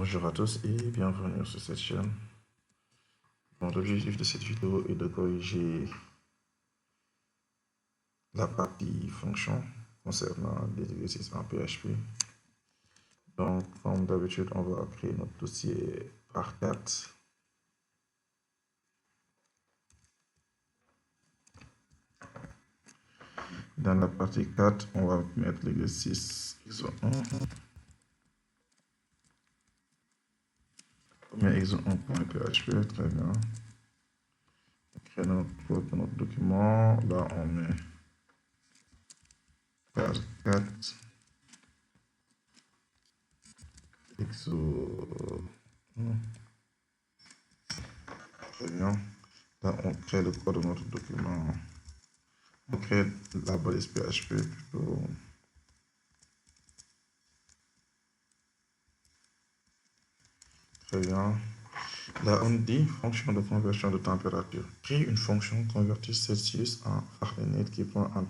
Bonjour à tous et bienvenue sur cette chaîne. Bon, l'objectif de cette vidéo est de corriger la partie fonction concernant les exercices en PHP. Donc, comme d'habitude, on va créer notre dossier par 4. Dans la partie 4, on va mettre l'exercice exo1. On met exo1.php, très bien. On crée notre document. Là, on met page 4. Exo. Très bien. Là, on crée le code de notre document. On crée la balise PHP plutôt. Très bien. Là, on dit fonction de conversion de température. Crée une fonction convertir Celsius en Fahrenheit qui prend une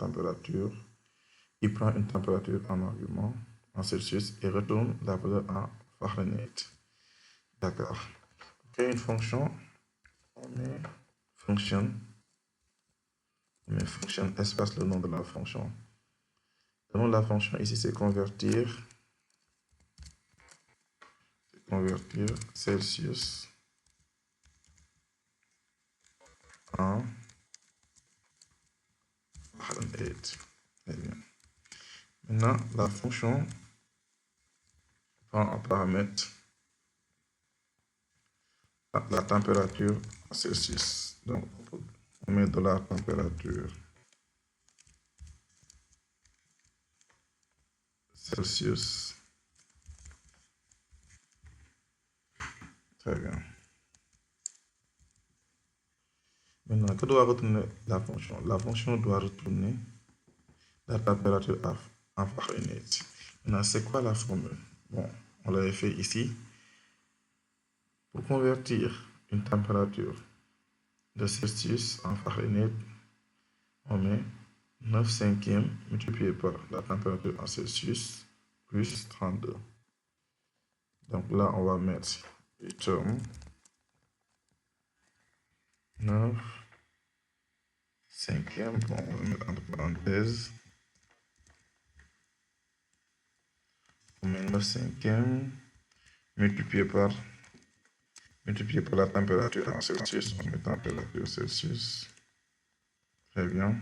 température en argument en Celsius et retourne la valeur en Fahrenheit. D'accord. Pour créer une fonction, on met fonction espace le nom de la fonction. Le nom de la fonction ici, c'est convertir Celsius en Fahrenheit. Très bien. Maintenant, la fonction prend en paramètre la température en Celsius. Donc, on met de la température Celsius. Très bien. Maintenant, que doit retourner la fonction? La fonction doit retourner la température en Fahrenheit. Maintenant, c'est quoi la formule? Bon, on l'avait fait ici. Pour convertir une température de Celsius en Fahrenheit, on met 9/5 multiplié par la température en Celsius plus 32. Donc là, on va mettre return 9/5. Bon, on va mettre entre parenthèses. On met 9/5 multiplié par la température en Celsius. On met température Celsius. Très bien.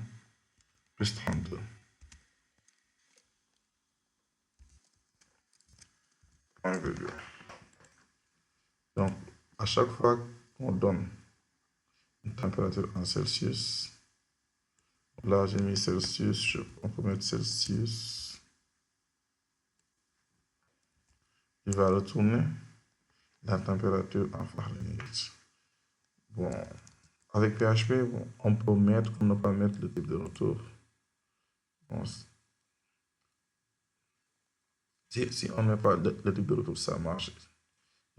Plus 32. Point virgule. Donc, à chaque fois qu'on donne une température en Celsius, là j'ai mis Celsius, on peut mettre Celsius. Il va retourner la température en Fahrenheit. Bon, avec PHP, bon, on peut mettre ou ne pas mettre le type de retour. Bon, si on ne met pas le type de retour, ça marche.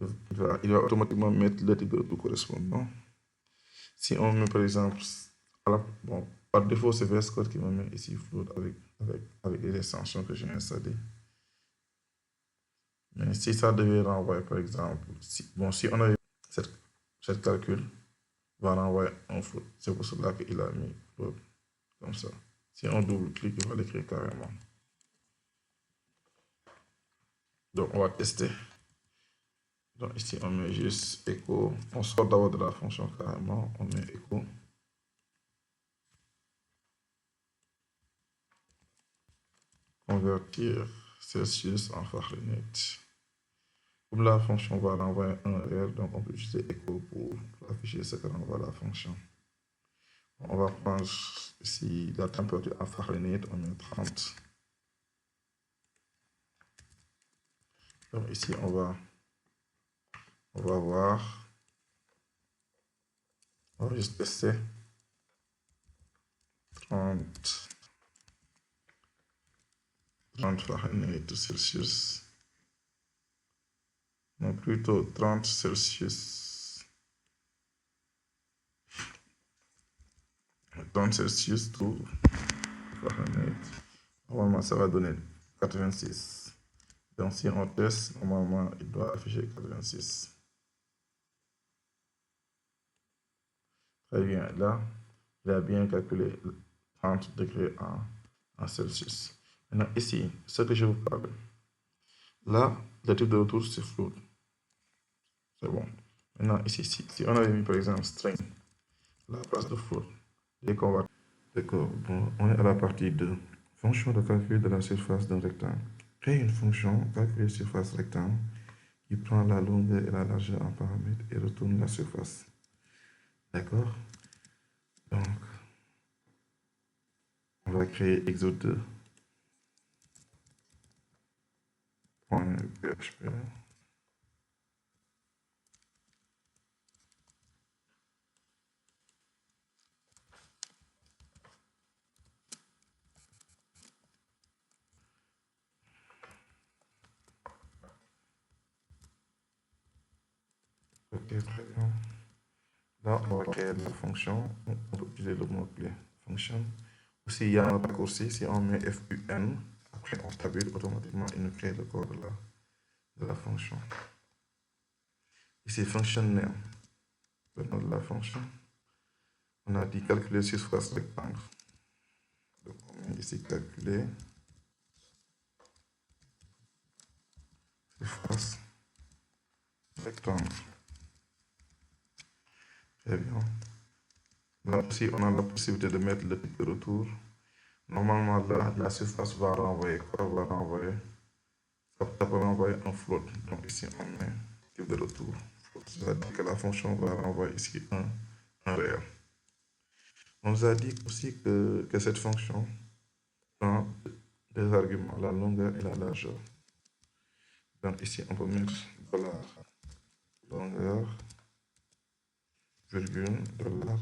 Il va automatiquement mettre le type de retour correspondant. Si on met par exemple, bon, par défaut, c'est VS Code qui me met ici float avec les extensions que j'ai installées. Mais si ça devait renvoyer, par exemple, si on avait cette calcul, va renvoyer un float. C'est pour cela qu'il a mis float comme ça. Si on double-clique, il va l'écrire carrément. Donc, on va tester. Donc, ici, on met juste echo. On sort d'abord de la fonction carrément. On met echo. Convertir Celsius en Fahrenheit. Comme la fonction va renvoyer un réel, donc on peut utiliser echo pour afficher ce que renvoie la fonction. On va prendre ici la température en Fahrenheit, on met 30. Donc ici, on va voir. On va juste tester. 30 Fahrenheit Celsius. Non, plutôt 30 Celsius. 30 Celsius tout Fahrenheit. Normalement, ça va donner 86. Donc si on teste, normalement, il doit afficher 86. Très bien, là, il a bien calculé 30 degrés en Celsius. Maintenant, ici, ce que je vous parle, là, le type de retour, c'est float. C'est bon. Maintenant, ici, si on avait mis par exemple string, la place de float, dès qu'on va. D'accord, bon, on est à la partie 2. Fonction de calcul de la surface d'un rectangle. Crée une fonction calculer surface rectangle qui prend la longueur et la largeur en paramètres et retourne la surface. D'accord? Donc, on va créer exo2.php. Ok, très bien. Là, on va créer la fonction. On peut utiliser le mot-clé fonction. Aussi, il y a un raccourci. Si on met FUN, après on tabule, automatiquement, il nous crée le code de la fonction. Ici, function name, le nom de la fonction. On a dit calculer surface rectangle. Donc, on met ici calculer surface rectangle. Très bien. Là aussi, on a la possibilité de mettre le type de retour. Normalement, là, la surface va renvoyer quoi? Va renvoyer. Ça peut renvoyer un float. Donc ici, on met type de retour. C'est-à-dire que la fonction va renvoyer ici un réel. On nous a dit aussi que cette fonction prend deux arguments, la longueur et la largeur. Donc ici, on peut mettre $longueur, virgule, $largeur.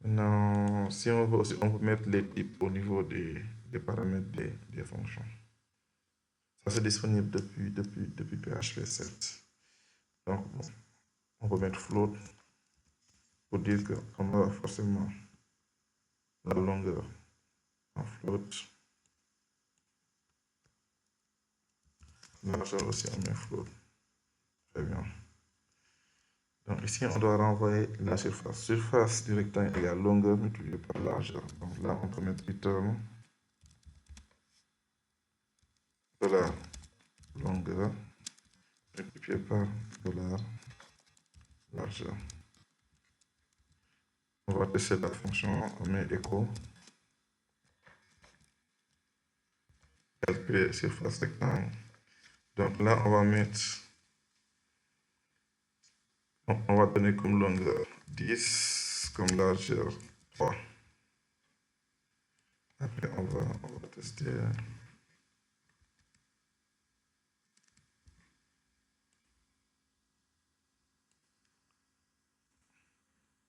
Maintenant, si on veut aussi, on peut mettre les types au niveau des paramètres des fonctions. Ça, c'est disponible depuis PHP 7. Donc, bon, on peut mettre float pour dire qu'on a forcément la longueur en float. La largeur aussi, on met float. Très bien. Donc ici, on doit renvoyer la surface. Surface du rectangle égale longueur multipliée par largeur. Donc là, on peut mettre return de la longueur multipliée par $largeur. On va tester la fonction, on met echo calculer surface rectangle. Donc là, on va mettre, on va donner comme longueur 10, comme largeur 3. Après, on va tester.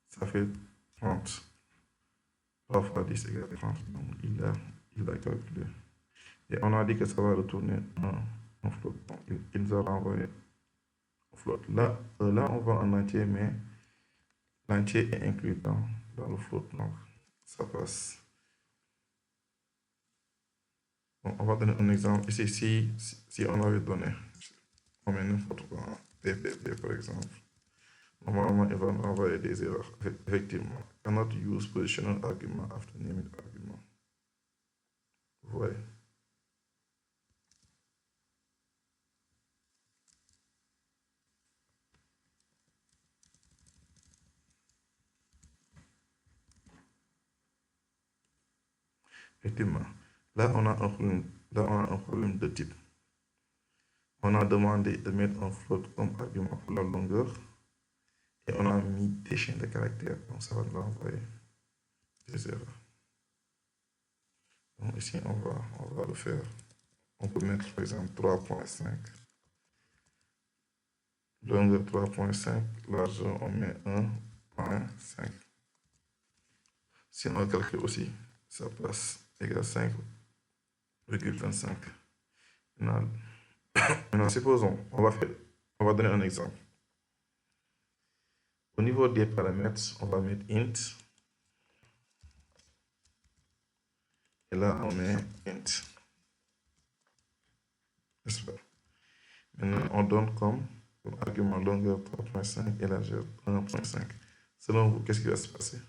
Ça fait 30. 3 fois 10 égale 30. Donc, il a calculé. Et on a dit que ça va retourner en float. Donc, il nous a renvoyé en float. Là, on va en entier, mais l'entier est inclus dans le float. Donc, ça passe. Bon, on va donner un exemple. Ici, si on avait donné, on met n'importe quoi, PPP par exemple. Normalement, il va nous envoyer des erreurs. Effectivement, cannot use positional argument after naming argument. Vous voyez? Effectivement, là on a un problème de type. On a demandé de mettre un float comme argument pour la longueur et on a mis des chaînes de caractères. Donc ça va nous envoyer des erreurs. Donc ici on va le faire. On peut mettre par exemple 3.5. Longueur 3.5, largeur on met 1.5. Si on calcule aussi, ça passe égal 5,25. Maintenant, supposons, on va donner un exemple. Au niveau des paramètres, on va mettre int Et là, on met int. N'est-ce pas? Maintenant, on donne comme argument longueur 3.5 et largeur 1.5. Selon vous, qu'est-ce qui va se passer?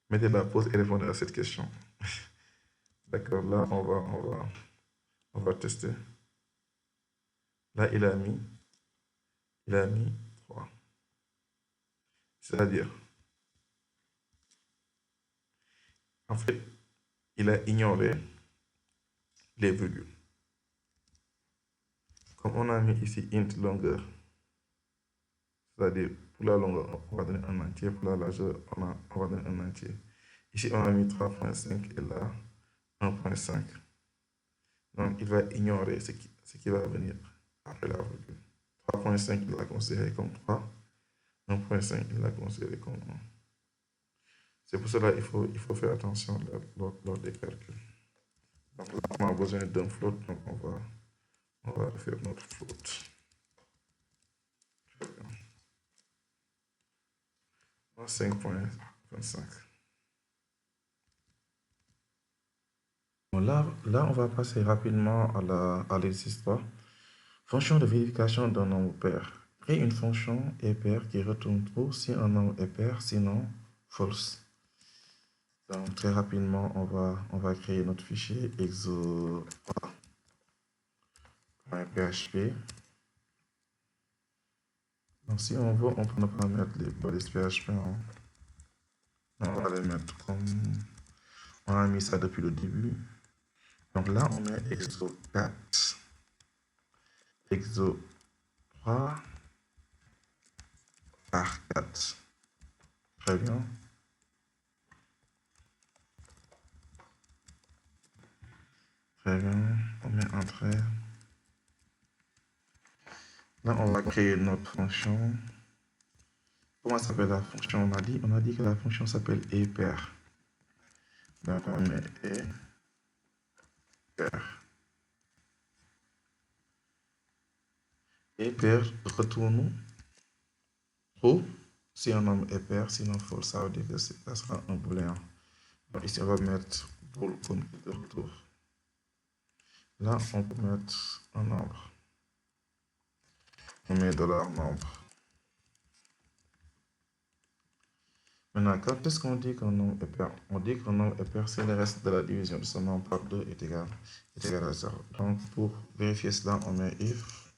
Mettez la pause et répondez à cette question. D'accord, là, on va tester. Là, il a mis 3. C'est-à-dire, en fait, il a ignoré les virgules. Comme on a mis ici int longueur, c'est-à-dire pour la longueur, on va donner un entier, pour la largeur, on va donner un entier. Ici, on a mis 3.5 et là, 1.5. Donc, il va ignorer ce qui va venir après la virgule. 3.5, il l'a considéré comme 3. 1.5, il l'a considéré comme 1. C'est pour cela qu'il faut faire attention lors des calculs. Donc là, on a besoin d'un float, donc on va faire notre float. 5.25. Bon, là, on va passer rapidement à l'exercice 3. Fonction de vérification d'un nombre pair. Crée une fonction pair qui retourne true si un nombre est pair, sinon false. Donc, très rapidement, on va créer notre fichier exo.php. Donc, si on veut, on peut ne pas mettre les bodies PHP. On va les mettre comme on a mis ça depuis le début. Donc là, on met exo 4, exo 3 par 4. Très bien. Très bien. On met un trait. Là, on va créer notre fonction. Comment s'appelle la fonction? On a dit que la fonction s'appelle pair. Donc, on met pair. Pair retourne true si un nombre est pair, sinon false, ça veut dire que ça sera un booléen. Donc ici, on va mettre bool comme de retour. Là, on peut mettre un nombre. On met $nombre. Maintenant, quand est-ce qu'on dit qu'un nombre est pair? On dit qu'un nombre est pair si le reste de la division de ce nombre par 2 est égal à 0. Donc, pour vérifier cela, on met if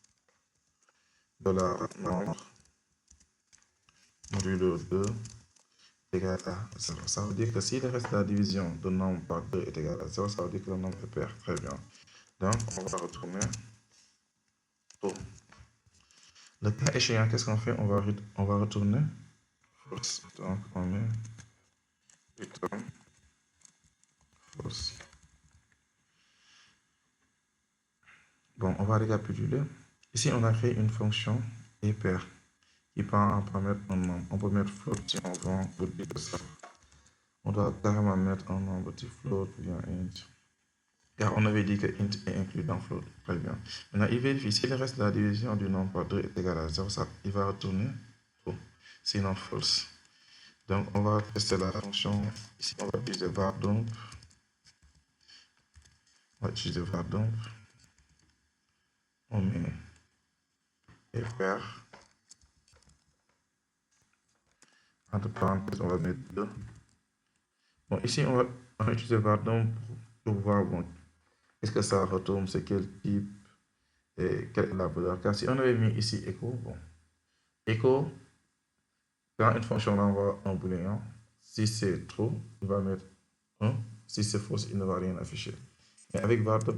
$nombre modulo 2 est égal à 0. Ça veut dire que si le reste de la division de nombre par 2 est égal à 0, ça veut dire que le nombre est pair. Très bien. Donc, on va retourner true. Le cas échéant, qu'est-ce qu'on fait? On va retourner false. Donc, on met return false. Bon, on va récapituler. Ici, on a créé une fonction pair qui peut en mettre un nombre. On peut mettre float si on veut pour dire ça. On doit carrément mettre un nombre de float bien int. Car on avait dit que int est inclus dans float. Très bien. Maintenant, il vérifie si le reste de la division du nombre par 2 est égal à 0, ça, il va retourner true, sinon false. Donc, on va tester la fonction. Ici, on va utiliser var_dump. On va utiliser var_dump. On met pair. Entre parenthèses, on va mettre 2. Bon, ici, on va utiliser var_dump pour voir bon, qu'est-ce que ça retourne, c'est quel type et quelle est la valeur. Car si on avait mis ici echo, bon, echo, quand une fonction envoie un booléen, si c'est true, il va mettre 1. Si c'est fausse, il ne va rien afficher. Mais avec var_dump,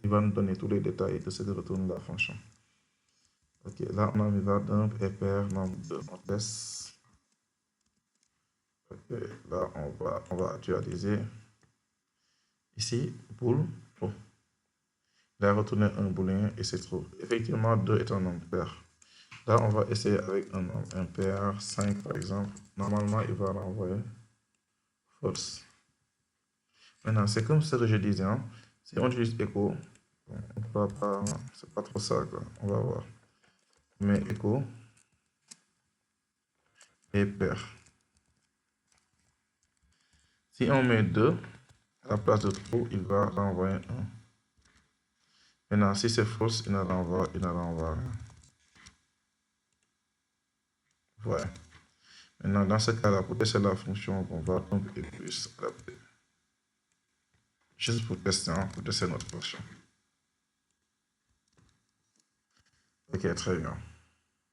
il va nous donner tous les détails de ce que retourne la fonction. Ok, là, on a mis var_dump et pair nombre 2. On teste. Ok, là, on va actualiser. Ici, bool, true. Il a retourné un booléen et c'est true. Effectivement, 2 est un nombre pair. Là, on va essayer avec un nombre impair, 5 par exemple. Normalement, il va renvoyer false. Maintenant, c'est comme ce que je disais. Hein. Si on utilise echo, bon, on ne va pas. C'est pas trop ça, quoi. On va voir. Mais echo et pair. Si on met 2 à la place de true, il va renvoyer 1. Maintenant, si c'est false, il ne renvoie rien. Voilà. Maintenant, dans ce cas-là, pour tester la fonction, on va donc et plus adapter. Juste pour tester notre fonction. Ok, très bien.